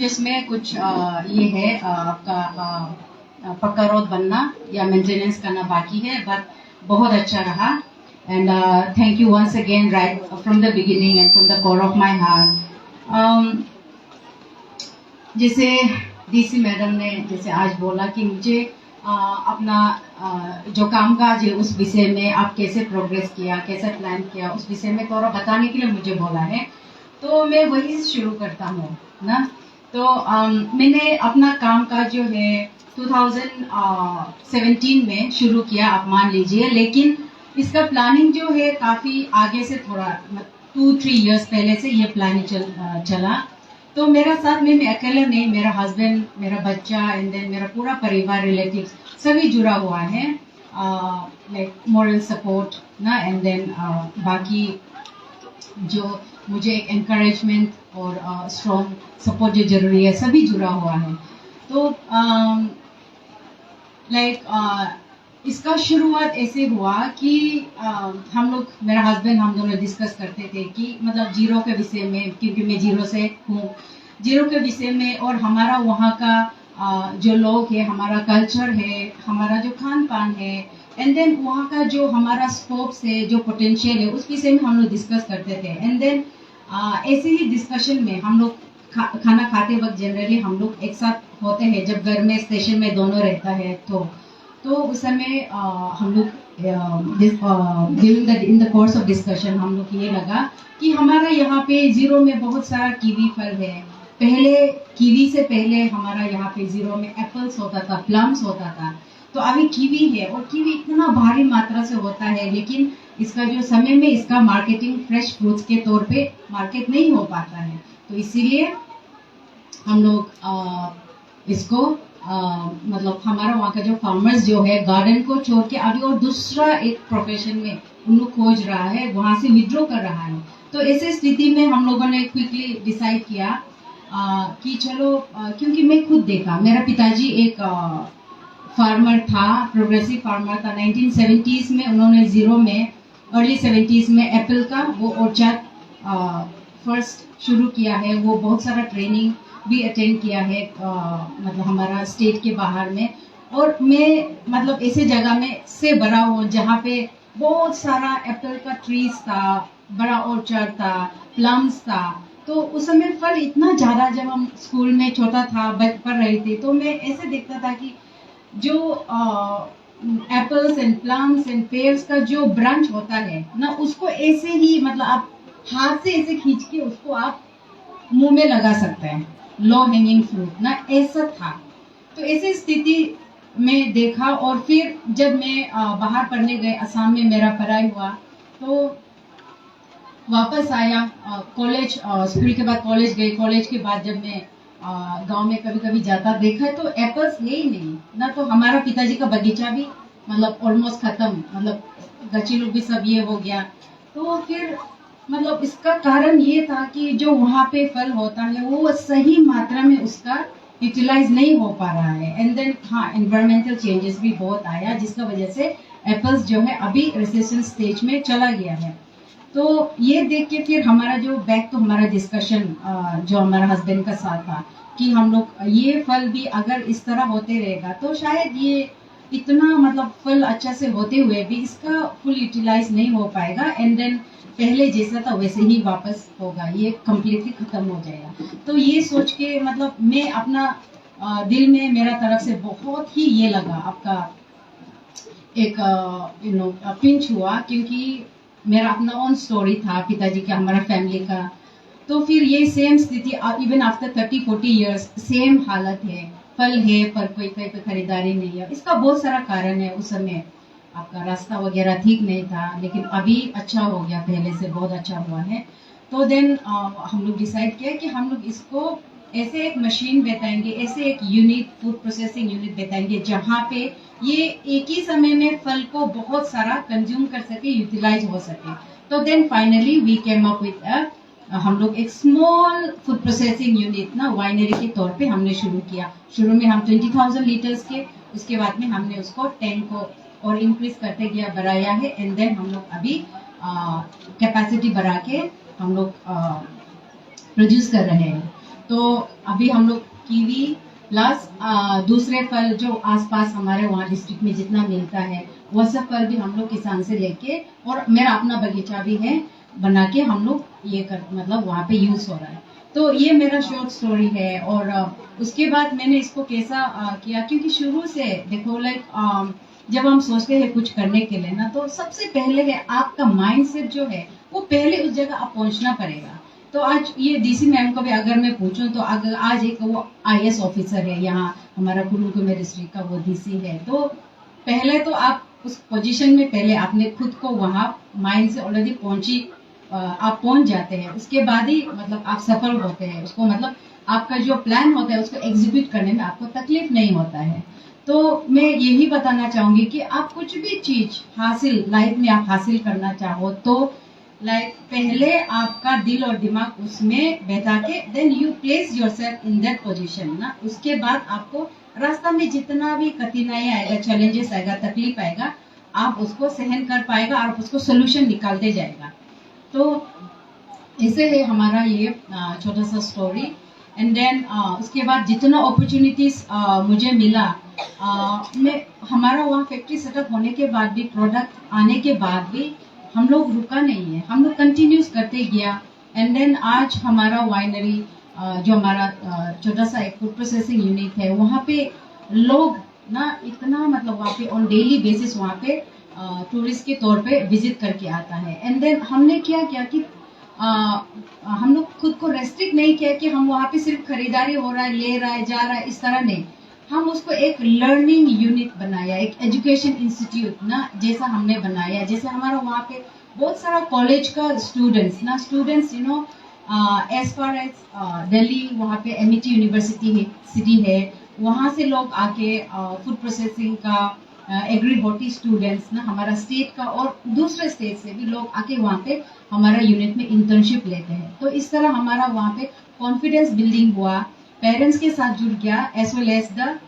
जिसमें कुछ ये है आपका पक्का रोड बनना या मेंटेनेंस करना बाकी है, बट बहुत अच्छा रहा। And thank you once again right from the beginning and from the core of my heart. जैसे डीसी मैडम ने जैसे आज बोला कि मुझे अपना जो कामकाज है उस विषय में आप कैसे प्रोग्रेस किया, कैसे प्लान किया, उस विषय में थोड़ा बताने के लिए मुझे बोला है, तो मैं वही शुरू करता हूँ ना। तो मैंने अपना कामकाज जो है 2017 में शुरू किया, आप मान लीजिए, लेकिन इसका प्लानिंग जो है काफ़ी आगे से थोड़ा 2-3 इयर्स पहले से ये प्लानिंग चला। तो मेरा साथ में मैं अकेले नहीं, मेरा हस्बैंड, मेरा बच्चा एंड देन मेरा पूरा परिवार, रिलेटिव्स सभी जुड़ा हुआ है, लाइक मॉरल सपोर्ट ना, एंड देन बाकी जो मुझे एक एनकरेजमेंट और स्ट्रॉन्ग सपोर्ट जो जरूरी है, सभी जुड़ा हुआ है। तो इसका शुरुआत ऐसे हुआ कि हम लोग, मेरा हस्बैंड, हम दोनों डिस्कस करते थे कि मतलब जीरो के विषय में, क्योंकि मैं जीरो से हूँ, जीरो के विषय में और हमारा वहाँ का जो लोग है, हमारा कल्चर है, हमारा जो खान पान है, एंड देन वहाँ का जो हमारा स्कोप्स है, जो पोटेंशियल है, उस विषय में हम लोग डिस्कस करते थे। एंड देन ऐसे ही डिस्कशन में हम लोग खाना खाते वक्त जनरली हम लोग एक साथ होते हैं, जब घर में स्टेशन में दोनों रहता है तो उस समय हम लोग in the course of discussion हम लोग ये लगा कि हमारा यहाँ पे जीरो में बहुत सारा कीवी फल है। पहले कीवी से पहले हमारा यहाँ पे जीरो में एप्पल्स होता था, प्लम्स होता था। तो अभी कीवी है और कीवी इतना भारी मात्रा से होता है, लेकिन इसका जो समय में इसका मार्केटिंग फ्रेश फ्रूट्स के तौर पे मार्केट नहीं हो पाता है। तो इसीलिए हम लोग इसको मतलब हमारा वहाँ का जो फार्मर्स जो है गार्डन को छोड़ के अभी और दूसरा एक प्रोफेशन में उन लोग खोज रहा है, वहाँ से विड्रॉ कर रहा है। तो ऐसे स्थिति में हम लोगों ने क्विकली डिसाइड किया कि चलो, क्योंकि मैं खुद देखा, मेरा पिताजी एक फार्मर था, प्रोग्रेसिव फार्मर था। 1970s में उन्होंने जीरो में, अर्ली 70s में एप्पल का वो ऑर्चर्ड फर्स्ट शुरू किया है। वो बहुत सारा ट्रेनिंग भी अटेंड किया है, मतलब हमारा स्टेट के बाहर में। और मैं मतलब ऐसे जगह में से बड़ा हूँ जहाँ पे बहुत सारा एप्पल का ट्रीज था, बड़ा ऑर्चर्ड था, प्लम्स था। तो उस समय फल इतना ज़्यादा, जब हम स्कूल में छोटा था, पढ़ रहे थे, तो मैं ऐसे देखता था कि जो apples and plums and pairs का जो ब्रांच होता है ना, उसको ऐसे ही मतलब आप हाथ से ऐसे खींच के उसको आप मुंह में लगा सकते हैं, लो हैंगिंग फ्रूट ना, ऐसा था। तो ऐसी स्थिति में देखा। और फिर जब मैं बाहर पढ़ने गए, असम में मेरा पढ़ाई हुआ, तो वापस आया कॉलेज, स्कूल के बाद कॉलेज गई। कॉलेज के बाद जब मैं गांव में कभी कभी जाता, देखा तो एप्पल्स है ही नहीं ना। तो हमारा पिताजी का बगीचा भी मतलब ऑलमोस्ट खत्म, मतलब गची लोग भी सब ये हो गया। तो फिर मतलब इसका कारण ये था कि जो वहाँ पे फल होता है वो सही मात्रा में उसका यूटिलाइज नहीं हो पा रहा है। एंड देन हाँ, एनवायरमेंटल चेंजेस भी बहुत आया, जिसका वजह से एप्पल्स जो है अभी रिसेशन स्टेज में चला गया है। तो ये देख के फिर हमारा जो बैक तो हमारा डिस्कशन जो हमारा हस्बैंड का साथ था कि हम लोग ये फल भी अगर इस तरह होते रहेगा तो शायद ये इतना मतलब फल अच्छा से होते हुए भी इसका फुल यूटिलाइज नहीं हो पाएगा। एंड देन पहले जैसा था वैसे ही वापस होगा, ये कम्प्लीटली खत्म हो जाएगा। तो ये सोच के मतलब मैं अपना दिल में मेरा तरफ से बहुत ही ये लगा, आपका एक पिंच हुआ, क्योंकि मेरा अपना ओन स्टोरी था, पिताजी का, हमारा फैमिली का। तो फिर ये सेम स्थिति इवन आफ्टर 30-40 इयर्स सेम हालत है, फल है पर कोई कहीं पे खरीदारी नहीं है। इसका बहुत सारा कारण है। उस समय आपका रास्ता वगैरह ठीक नहीं था, लेकिन अभी अच्छा हो गया, पहले से बहुत अच्छा हुआ है। तो देन हम लोग डिसाइड किया कि हम लोग इसको ऐसे एक मशीन बताएंगे, ऐसे एक यूनिट, फूड प्रोसेसिंग यूनिट बताएंगे, जहाँ पे ये एक ही समय में फल को बहुत सारा कंज्यूम कर सके, यूटिलाइज हो सके। तो then finally we came up with हम लोग एक स्मॉल फूड प्रोसेसिंग यूनिट ना, वाइनरी के तौर पे हमने शुरू किया। शुरू में हम 20,000 लीटर्स के, उसके बाद में हमने उसको टैंक को और इंक्रीज करते गया, बढ़ाया है। एंड देन हम लोग अभी कैपेसिटी बढ़ा के हम लोग प्रोड्यूस कर रहे हैं। तो अभी हम लोग कीवी प्लस दूसरे फल जो आसपास हमारे वहाँ डिस्ट्रिक्ट में जितना मिलता है वह सब फल भी हम लोग किसान से लेके, और मेरा अपना बगीचा भी है बना के हम लोग ये कर मतलब वहाँ पे यूज हो रहा है। तो ये मेरा शॉर्ट स्टोरी है। और उसके बाद मैंने इसको कैसा किया, क्योंकि शुरू से देखो लाइक जब हम सोचते हैं कुछ करने के लिए ना, तो सबसे पहले है आपका माइंडसेट जो है वो पहले उस जगह आप पहुंचना पड़ेगा। तो आज ये डीसी मैम को भी अगर मैं पूछूं तो अगर आज एक वो आईएएस ऑफिसर है यहाँ हमारा कुरुकुमे डिस्ट्रिक्ट का, वो डीसी है, तो पहले तो आप उस पोजीशन में पहले आपने खुद को वहां माइंड से ऑलरेडी आप पहुंच जाते हैं, उसके बाद ही मतलब आप सफल होते हैं। उसको मतलब आपका जो प्लान होता है उसको एग्जीक्यूट करने में आपको तकलीफ नहीं होता है। तो मैं यही बताना चाहूंगी कि आप कुछ भी चीज हासिल लाइफ में आप हासिल करना चाहो तो लाइक पहले आपका दिल और दिमाग उसमें बैठा के then you place yourself in that position ना, उसके बाद आपको रास्ता में जितना भी कठिनाई आएगा, चैलेंजेस आएगा, तकलीफ आएगा, आप उसको सहन कर पाएगा और उसको सोल्यूशन निकालते जाएगा। तो ऐसे है हमारा ये छोटा सा स्टोरी। एंड देन उसके बाद जितना अपॉर्चुनिटीज मुझे मिला, मैं हमारा वहाँ फैक्ट्री सेटअप होने के बाद भी, प्रोडक्ट आने के बाद भी हम लोग रुका नहीं है, हम लोग कंटिन्यूस करते गया। एंड देन आज हमारा वाइनरी जो हमारा छोटा सा एक फूड प्रोसेसिंग यूनिट है, वहाँ पे लोग ना इतना मतलब वहाँ पे ऑन डेली बेसिस वहाँ पे टूरिस्ट के तौर पे विजिट करके आता है। एंड देन हमने क्या किया कि हम लोग खुद को रेस्ट्रिक्ट नहीं किया कि हम वहाँ पे सिर्फ खरीदारी हो रहा है, ले रहा है, जा रहा है, इस तरह नहीं। हम उसको एक लर्निंग यूनिट बनाया, एक एजुकेशन इंस्टीट्यूट ना जैसा हमने बनाया। जैसे हमारा वहाँ पे बहुत सारा कॉलेज का students you know as far as Delhi, वहाँ पे एमईटी यूनिवर्सिटी है, वहाँ से लोग आके फूड प्रोसेसिंग का एग्री स्टूडेंट्स ना हमारा स्टेट का और दूसरे स्टेट से भी लोग आके वहाँ पे हमारा यूनिट में इंटर्नशिप लेते हैं। तो इस तरह हमारा वहाँ पे कॉन्फिडेंस बिल्डिंग हुआ, पेरेंट्स के साथ जुड़ गया, एज वेल एज द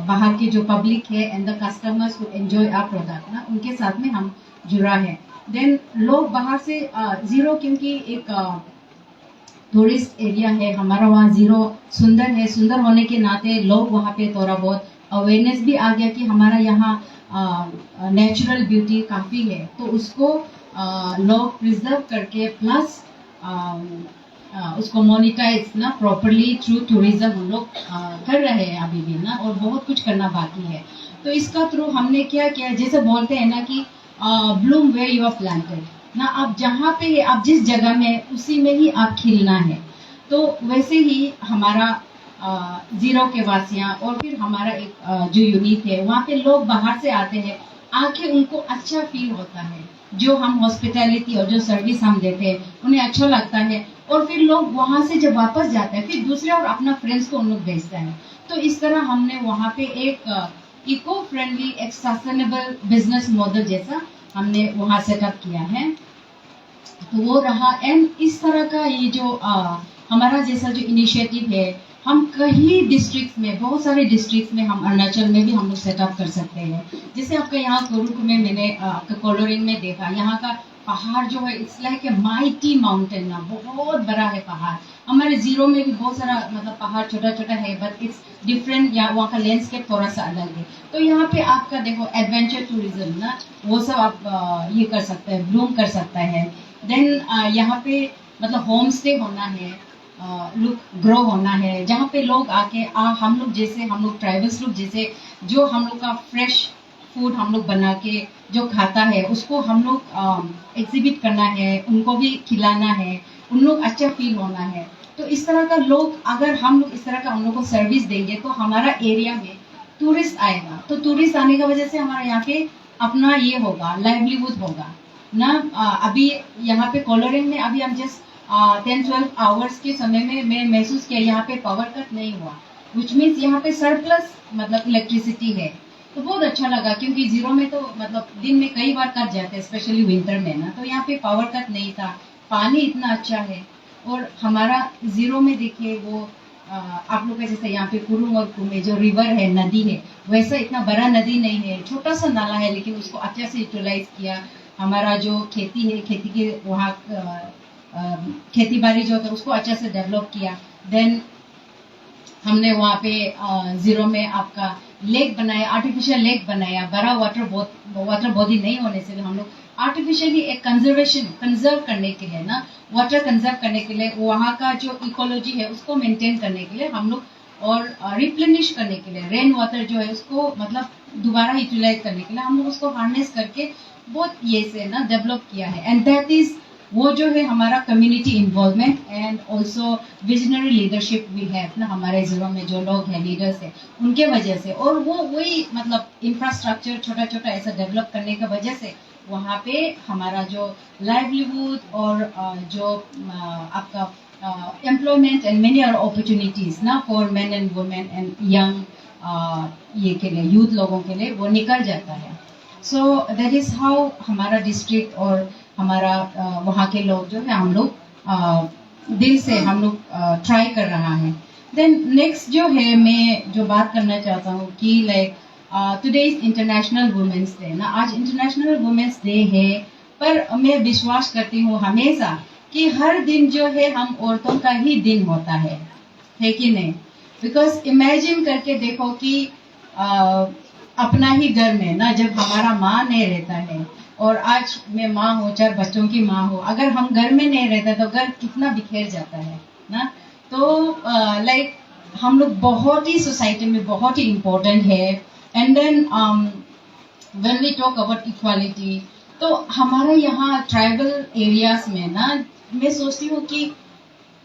बाहर के जो पब्लिक है and the customers who enjoy our product ना, उनके साथ में हम जुड़ा है। देन लोग बाहर से जीरो, क्योंकि एक टूरिस्ट एरिया है हमारा, वहाँ जीरो सुंदर है, सुंदर होने के नाते लोग वहाँ पे थोड़ा बहुत अवेयरनेस भी आ गया कि हमारा यहाँ नेचुरल ब्यूटी काफ़ी है, तो उसको लोग प्रिजर्व करके प्लस उसको मोनिटाइज ना प्रॉपरली थ्रू टूरिज्म हम लोग कर रहे हैं अभी भी ना, और बहुत कुछ करना बाकी है। तो इसका थ्रू हमने क्या किया, जैसे बोलते हैं ना कि bloom where you are planted ना, आप जहाँ पे आप जिस जगह में उसी में ही आप खिलना है। तो वैसे ही हमारा जीरो के वासियाँ और फिर हमारा एक जो यूनिट है वहाँ पे लोग बाहर से आते हैं, आके उनको अच्छा फील होता है, जो हम हॉस्पिटैलिटी और जो सर्विस हम देते हैं उन्हें अच्छा लगता है, और फिर लोग वहाँ से जब वापस जाते हैं फिर दूसरे और अपना फ्रेंड्स को उन लोग भेजते हैं। तो इस तरह हमने वहाँ पे एक इको फ्रेंडली, एक सस्टेनेबल बिजनेस मॉडल जैसा हमने वहाँ सेटअप किया है। तो वो रहा। एंड इस तरह का ये जो हमारा जैसा जो इनिशिएटिव है, हम कई डिस्ट्रिक्ट में, बहुत सारे डिस्ट्रिक्ट में, हम अरुणाचल में भी हम लोग सेटअप कर सकते हैं। जैसे आपका यहाँ कुरुकुमे में मैंने आपका कोलोरिंग में देखा, यहाँ का पहाड़ जो है it's like a mighty mountain ना, बहुत बड़ा है पहाड़। हमारे जीरो में भी बहुत सारा मतलब पहाड़ छोटा छोटा है, बट इट्स डिफरेंट, या वहाँ का लैंडस्केप थोड़ा सा अलग है। तो यहाँ पे आपका देखो एडवेंचर टूरिज्म ना, वो सब आप ये कर सकते हैं, ब्लूम कर सकता है। देन यहाँ पे मतलब होम स्टे होना है, लुक ग्रो होना है, जहाँ पे लोग आके हम लोग जैसे, हम लोग ट्राइबल्स लोग जैसे, जो हम लोग का फ्रेश फूड हम लोग बना के जो खाता है उसको हम लोग एग्जिबिट करना है, उनको भी खिलाना है, उन लोग अच्छा फील होना है। तो इस तरह का लोग, अगर हम लोग इस तरह का उन लोग को सर्विस देंगे तो हमारा एरिया में टूरिस्ट आएगा, तो टूरिस्ट आने की वजह से हमारा यहाँ पे अपना ये होगा, लाइवलीहुड होगा ना। अभी यहाँ पे कोलोरिंग में अभी हम जस्ट 10-12 आवर्स के समय में मैं महसूस किया यहाँ पे पावर कट नहीं हुआ, विच मीन्स यहाँ पे सरप्लस मतलब इलेक्ट्रिसिटी है। तो बहुत अच्छा लगा, क्योंकि जीरो में तो मतलब दिन में कई बार कट जाते हैं, स्पेशली विंटर में ना, तो यहाँ पे पावर कट नहीं था, पानी इतना अच्छा है। और हमारा जीरो में देखिए वो आप लोग का जैसे यहाँ पे कुरुम और कुमे जो रिवर है, नदी है, वैसा इतना बड़ा नदी नहीं है, छोटा सा नाला है, लेकिन उसको अच्छे से यूटिलाइज किया। हमारा जो खेती है, खेती के वहाँ खेती बाड़ी जो होता है उसको अच्छे से डेवलप किया। देन हमने वहाँ पे जीरो में आपका लेक बनाया, आर्टिफिशियल लेक बनाया। बड़ा वाटर बॉडी नहीं होने से हम लोग आर्टिफिशियली एक कंजर्व करने के लिए ना, वाटर कंजर्व करने के लिए, वहाँ का जो इकोलॉजी है उसको मेंटेन करने के लिए हम लोग, और रिप्लेनिश करने के लिए रेन वाटर जो है उसको मतलब दोबारा यूटिलाइज करने के लिए हम लोग उसको हार्नेस करके बहुत ये से ना डेवलप किया है। एंड दैट इज वो जो है हमारा community involvement and also visionary leadership भी है ना, हमारे जिलों में जो लोग हैं लीडर्स हैं उनके वजह से, और वो वही मतलब इंफ्रास्ट्रक्चर छोटा छोटा ऐसा डेवलप करने की वजह से वहाँ पे हमारा जो लाइवलीहुड और जो आपका एम्प्लॉयमेंट एंड मेनी और अपॉर्चुनिटीज ना for main and women and young ये के लिए यूथ लोगों के लिए वो निकल जाता है। सो दैट इज हाउ हमारा डिस्ट्रिक्ट और हमारा वहाँ के लोग जो है हम लोग दिल से हम लोग ट्राई कर रहा है। देन नेक्स्ट जो है मैं जो बात करना चाहता हूँ कि like today is international women's day ना, आज इंटरनेशनल वुमेन्स डे है, पर मैं विश्वास करती हूँ हमेशा कि हर दिन जो है हम औरतों का ही दिन होता है कि नहीं? बिकॉज इमेजिन करके देखो कि अपना ही घर में ना जब हमारा माँ नहीं रहता है, और आज मैं माँ हूँ, 4 बच्चों की माँ हूँ, अगर हम घर में नहीं रहते तो घर कितना बिखेर जाता है ना। तो लाइक हम लोग बहुत ही सोसाइटी में बहुत ही इम्पोर्टेंट है। And then when we talk about equality, तो हमारे यहाँ ट्राइबल एरियाज में ना मैं सोचती हूँ कि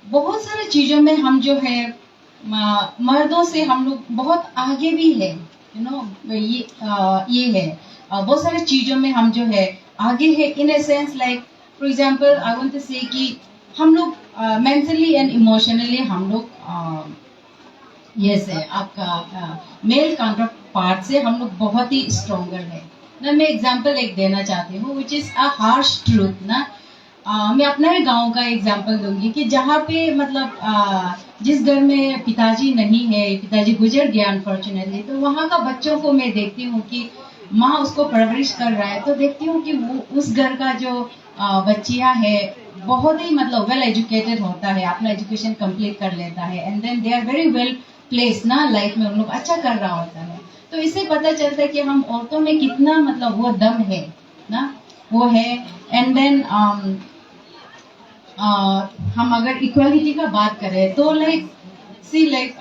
बहुत सारी चीजों में हम जो है मर्दों से हम लोग बहुत आगे भी है, यू नो, ये है बहुत सारी चीजों में हम जो है आगे है, in a sense like for example I want to say कि हम लोग मेंटली एंड इमोशनली हम लोग ये से आपका मेल काउंटर पार्ट से हम लोग बहुत ही स्ट्रॉन्गर है ना। मैं एग्जांपल एक देना चाहती हूँ which is a harsh truth ना। मैं अपना ही गांव का एग्जांपल दूंगी कि जहाँ पे मतलब जिस घर में पिताजी नहीं है, पिताजी गुजर गया अनफॉर्चुनेटली, तो वहाँ का बच्चों को मैं देखती हूँ कि माँ उसको परवरिश कर रहा है, तो देखती हूँ कि वो उस घर का जो बच्चियाँ है बहुत ही मतलब वेल एजुकेटेड होता है, अपना एजुकेशन कंप्लीट कर लेता है, and then they are very well place ना लाइफ में, उन लोग अच्छा कर रहा होता है। तो इससे पता चलता है कि हम औरतों में कितना मतलब वो दम है ना, वो है। एंड देन हम अगर इक्वालिटी का बात करें तो लाइक सी लाइक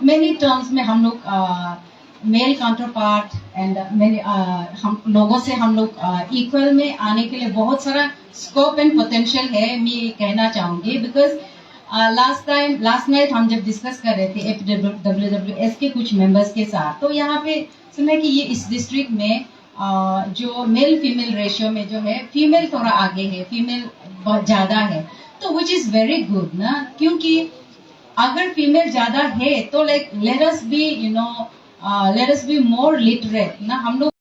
मेनी टर्म्स में हम लोग मेल काउंटर पार्ट एंड हम लोगों से हम लोग इक्वल में आने के लिए बहुत सारा स्कोप एंड पोटेंशियल है, मैं कहना चाहूंगी। बिकॉज लास्ट नाइट हम जब डिस्कस कर रहे थे FWWS के कुछ मेंबर्स के साथ, तो यहाँ पे सुना कि ये इस डिस्ट्रिक्ट में जो मेल फीमेल रेशियो में जो है फीमेल थोड़ा आगे है, फीमेल बहुत ज्यादा है, तो विच इज वेरी गुड ना, क्योंकि अगर फीमेल ज्यादा है तो like let us be more literate ना, हम लोग